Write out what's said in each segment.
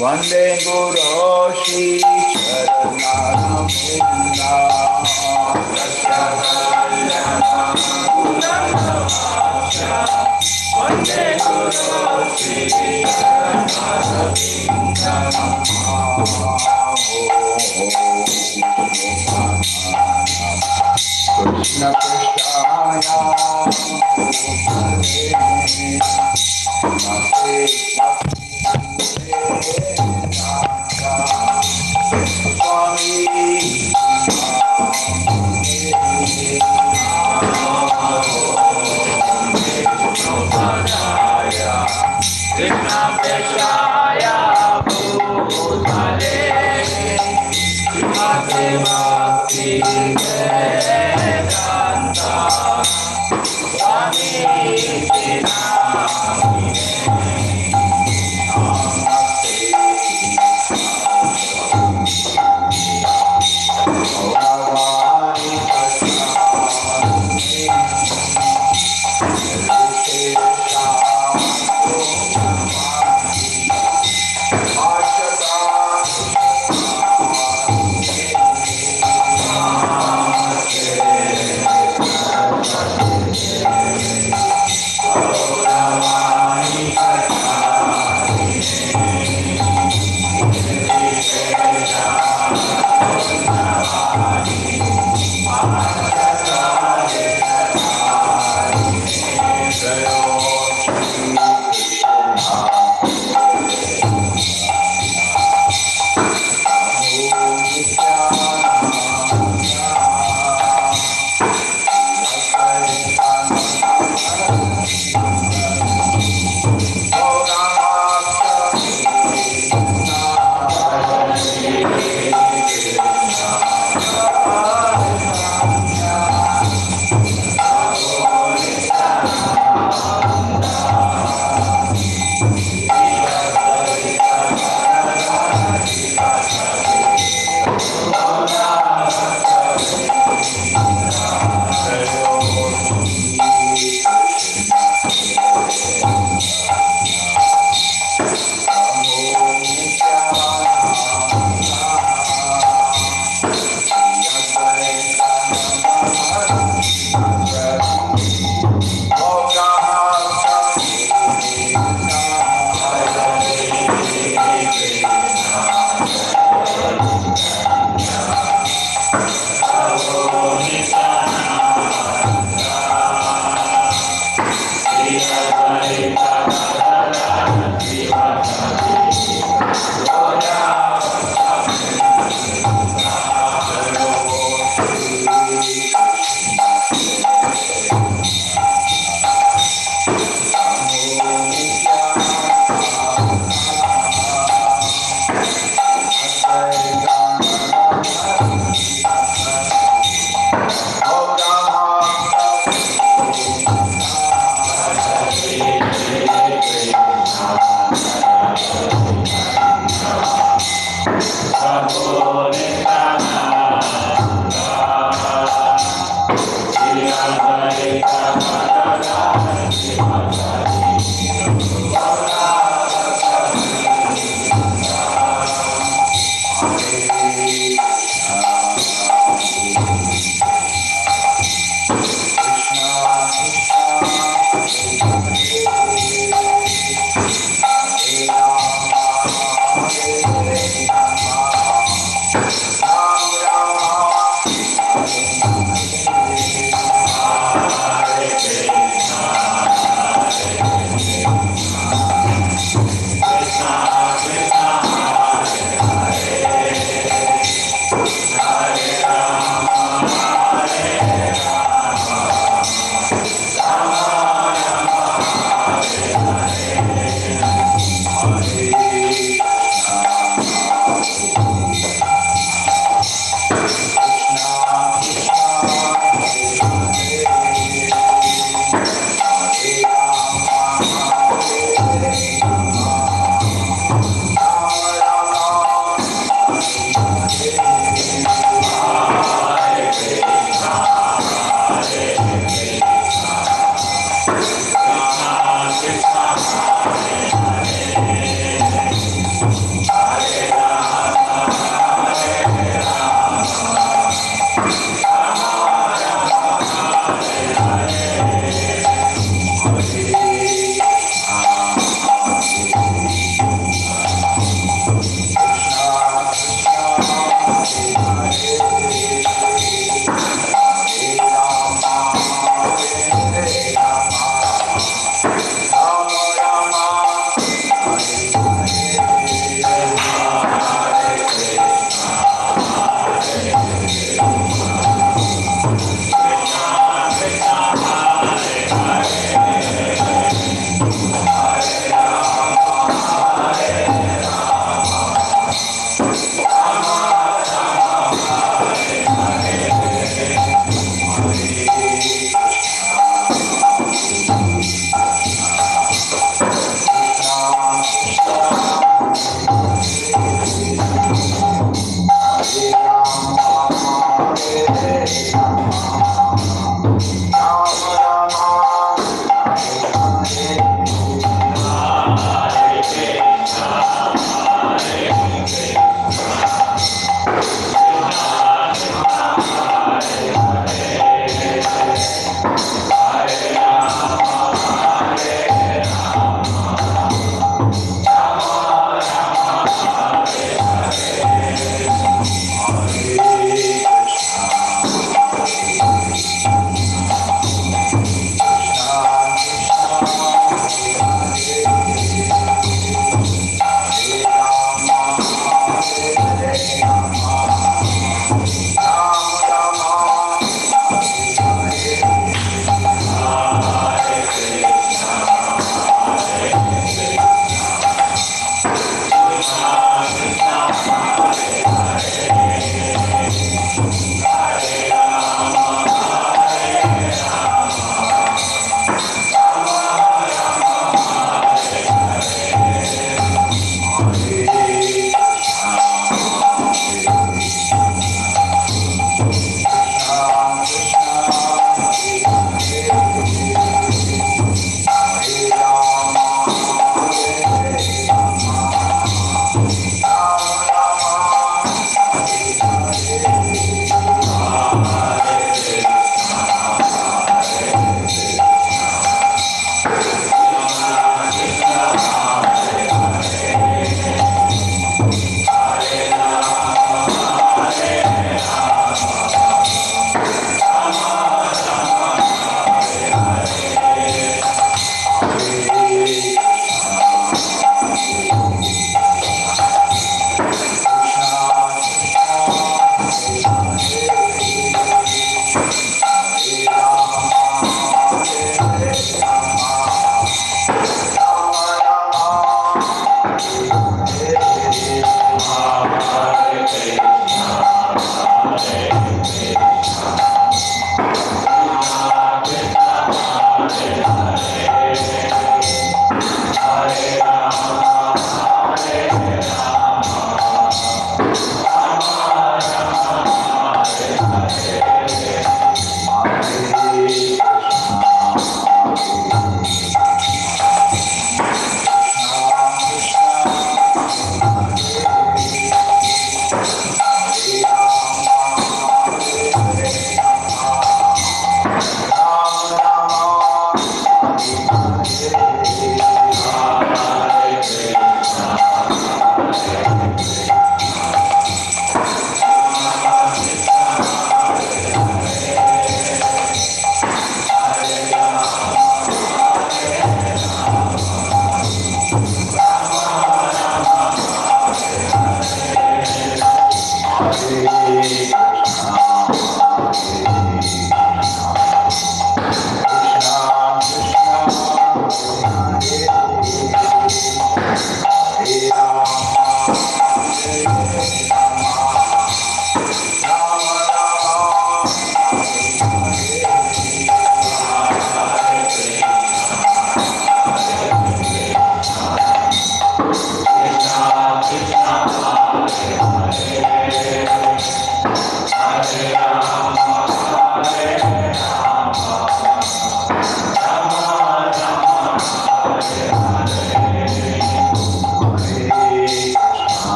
Vande Guru Shri Charanaravinda Vande Guru Shri Charanaravinda Krishna Krishnaya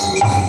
Hare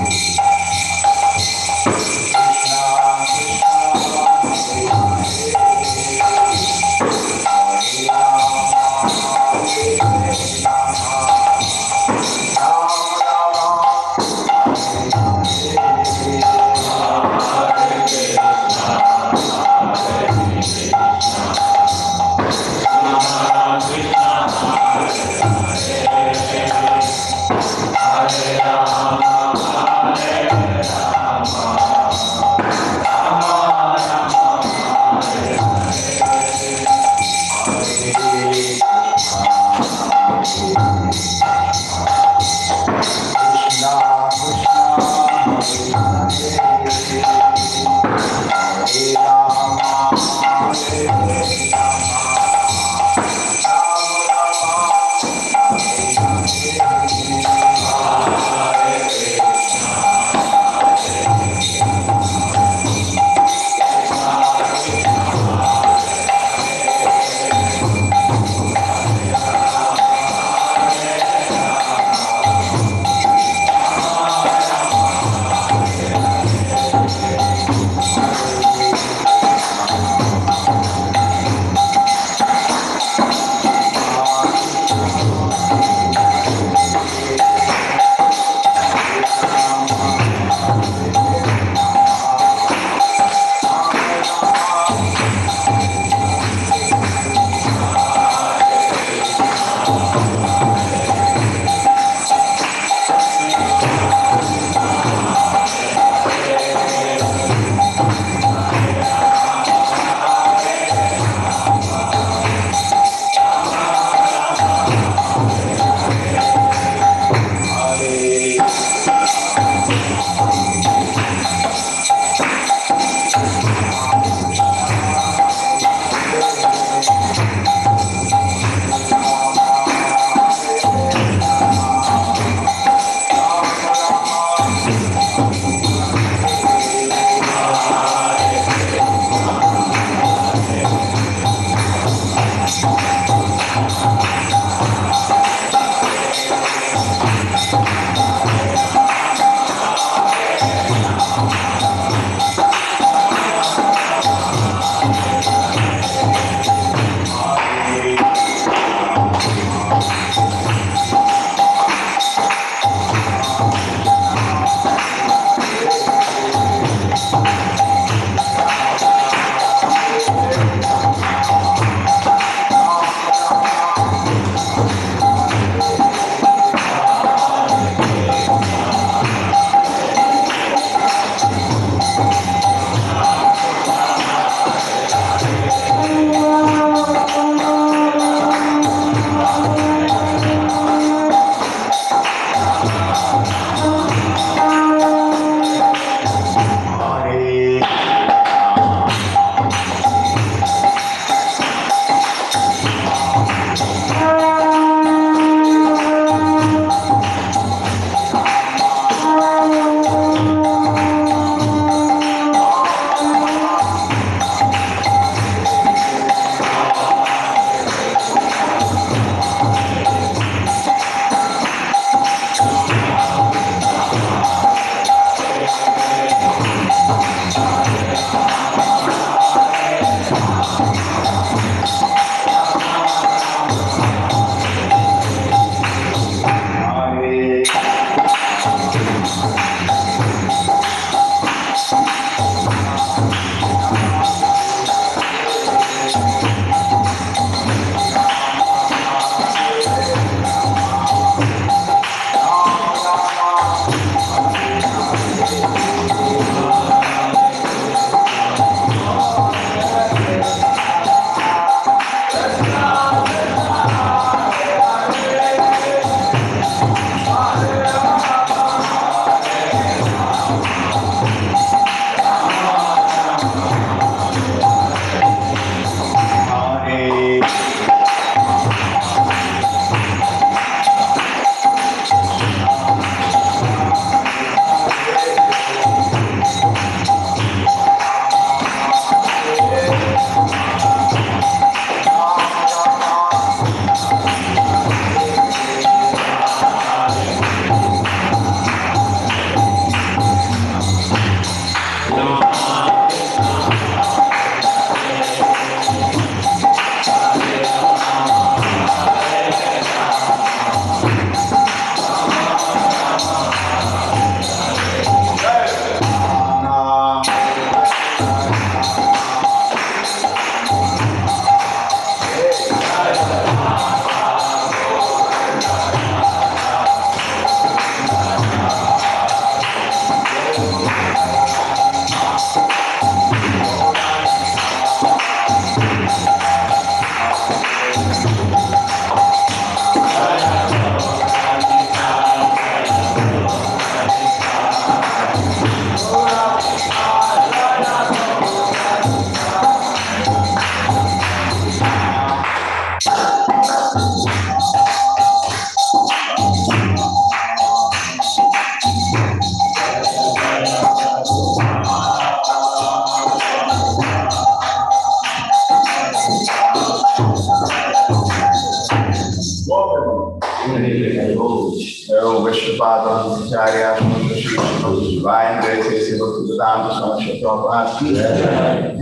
Acharya Divine Graces Bhaktivedanta Swami Prabhupada ki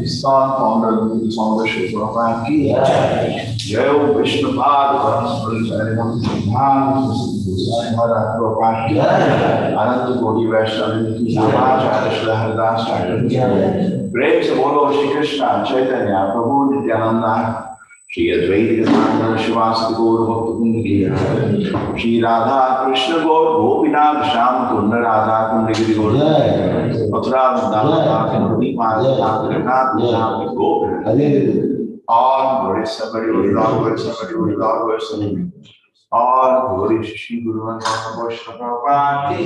ISKCON founder Shri Prabhupada ki Jai Vishnupad Param Siddhanta Prabhupada ki Anant Koti Vaishnava ki Namacharya Shri Haridas Thakur ki Prem se bolo Shri Krishna Chaitanya Prabhu Nityananda Shri Advaita Gadadhar Shivasati Gaur Bhakta Vrinda Shri Radha Krishna Gaur Gopinath Sham Kunda Radha Kunda Giri Gaur Mathura Vrindavan Kanuri Madhya Jagannath Dham Gaur all glory somebody Lord somebody all glory Shri Guru Vaishnava Prabhupada ki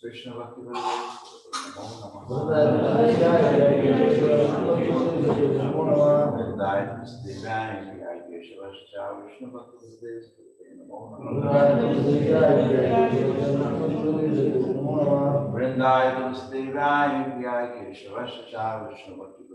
Krishna Bhakti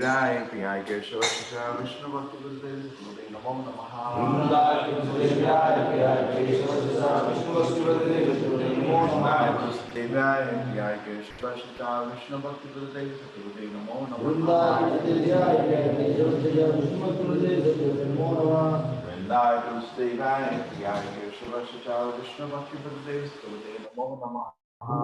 Vasudevaya Priya Keshava Shishya Vishnu Bhakti Vasudevaya Namo Namaha Vasudevaya Priya Keshava Shishya Vishnu Bhakti Vasudevaya Namo Namaha Vasudevaya Priya Keshava Shishya Vishnu Bhakti Vasudevaya Namo Namaha Vasudevaya Priya Keshava Shishya Vishnu Bhakti Vasudevaya Namo Namaha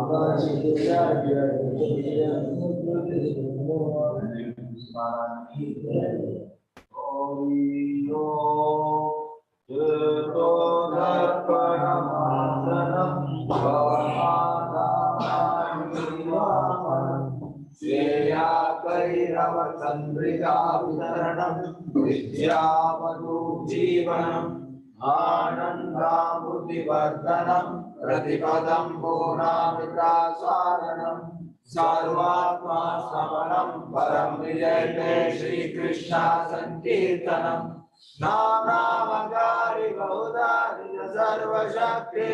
Vasudevaya Priya Keshava Shishya Vishnu Bhakti Vasudevaya Namo Namaha Anandamudivardhanam Pratipadam Bhunamitasaranam Sarvatma Samanam Param Vijayate Shri Krishna Sankirtanam Namagari Bahudari Sarva Shakti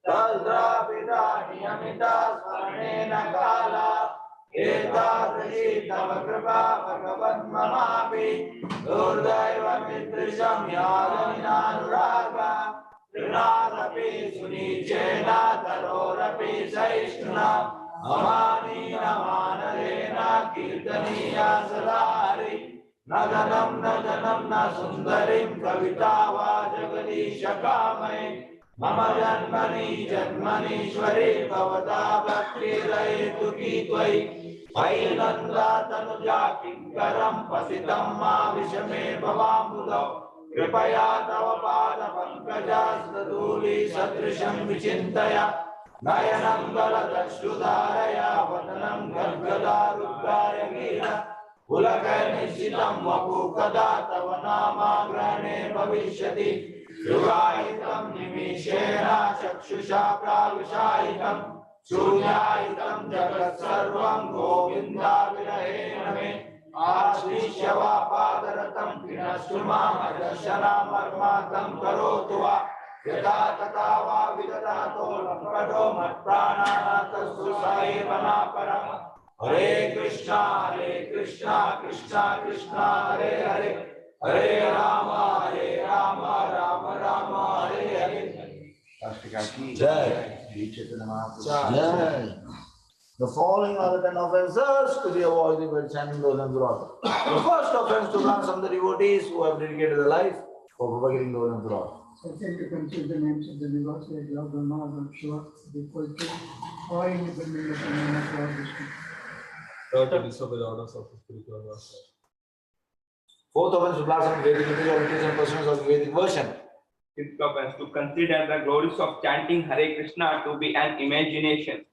Tadravida Niyamita Smaranena Kala Etadri Tava Kripa Bhagavan Mamapi Durdaiva Mitrisham Yadananuraga Trinadapi Sunichena Tarorapi Saishnuna Amanina Manarena Kirtaniya Sadari Nadanam Nadanam Nasundarim Kavitava Jagadisha Kamai Mama Janmani Janmanishwari Bhavata Bhakti Rayetu Kitwai Ainanda Tanuja Kinkaram Pasitam Ma Vishame Bhavamudam Kripaya Tava Pada Pankajastaduli Satrisham Vichintaya Nayanam Galadashudharaya Vatanam Gargadarukkaya Gira Ulakaya Nishitam Vapukada Tava Nama Grane Bhavishyati Yugayitam Nimishena Chakshusha Pravishayitam Shunyayitam Jagat Sarvam Govinda Virahena Me Ashishyava Padaratam Vinashruma Adashana Marmatam Karotuva Yata Tatava Vidatato Lampado Matprananatassu Saivana Param Hare Krishna Krishna Krishna Hare Hare Hare Rama Rama Rama Hare Hare Jai. The following are the 10 offenses to be avoided by chanting those names of Lord. The first offense to learn from the devotees who have dedicated their life for propagating those names of Lord. Second, to consider the names of the devotees like Lord Brahma, Lord Shiva, equal to or independent of the name of Lord Vishnu. Third, to disobey the orders of the spiritual master. Fourth offense to blossom Vedic literature and pursuance of the Vedic version. Fifth offense to consider the glories of chanting Hare Krishna to be an imagination.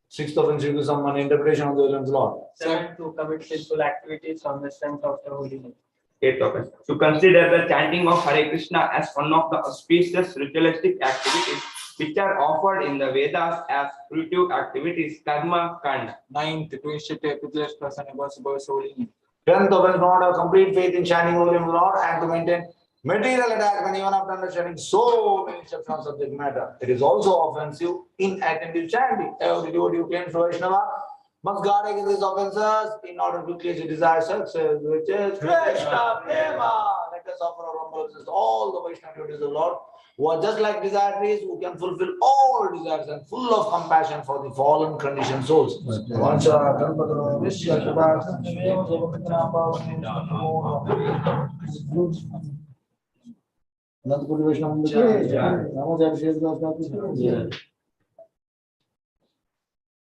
Sixth offense to some interpretation of the names of Lord. Seventh, to commit sinful activities on the strength of the holy name. Eighth offense to consider the chanting of Hare Krishna as one of the auspicious ritualistic activities which are offered in the Vedas as fruitive activities, karma kanda. Ninth, to instruct a privileged person about God's holy name. 10th offense to have complete faith in chanting the name of Lord and to maintain material attachment even after understanding so many steps on subject matter. It is also offensive inattentive chanting. Every devotee who claims to Vaishnava must guard against these offenses in order to clear the desired success, which is Krishna Prema. Let us offer our humble obeisance to all the Vaishnava devotees of the Lord who are just like desire trees, who can fulfill all desires and full of compassion for the fallen conditioned souls. Nandapuri Vaishnava.